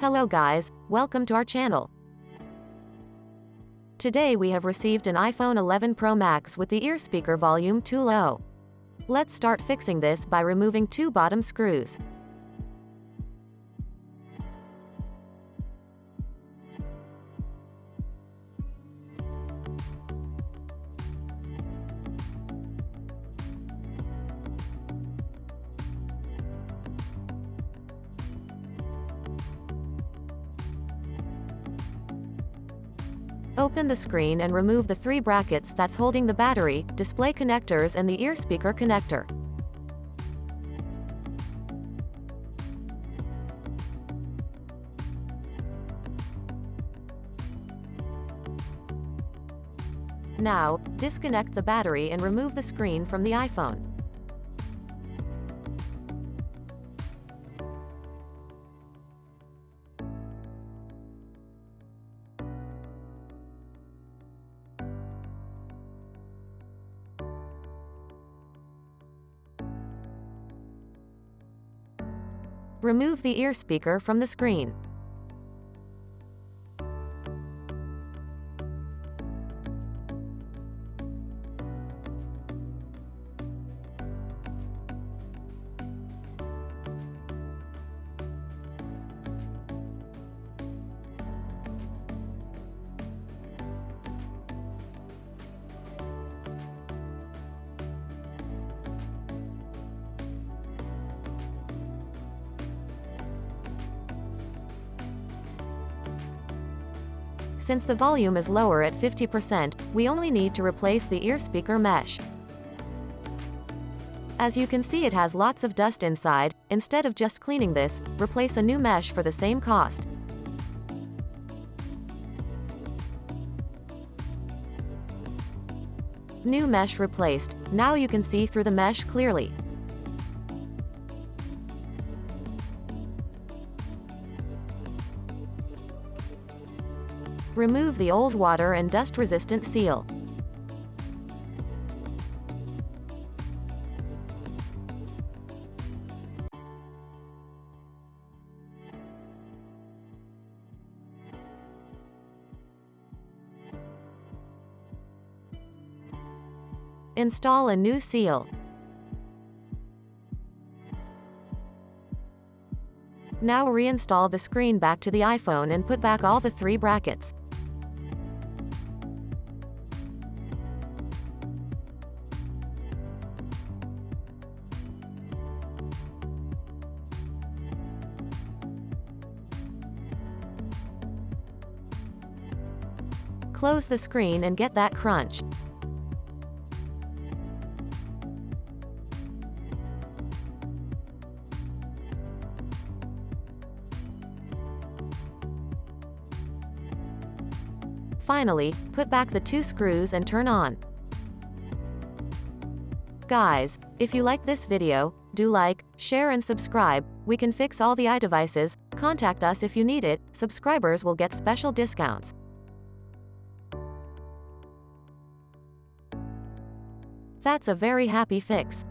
Hello guys, welcome to our channel. Today we have received an iPhone 11 Pro Max with the ear speaker volume too low. Let's start fixing this by removing two bottom screws. Open the screen and remove the three brackets that's holding the battery, display connectors and the ear speaker connector. Now, disconnect the battery and remove the screen from the iPhone. Remove the ear speaker from the screen. Since the volume is lower at 50%, we only need to replace the ear speaker mesh. As you can see, it has lots of dust inside. Instead of just cleaning this, replace a new mesh for the same cost. New mesh replaced. Now you can see through the mesh clearly. Remove the old water and dust-resistant seal. Install a new seal. Now reinstall the screen back to the iPhone and put back all the three brackets. Close the screen and get that crunch. Finally, put back the two screws and turn on. Guys, if you like this video, do like, share and subscribe. We can fix all the iDevcies. Contact us if you need it. Subscribers will get special discounts. That's a very happy fix.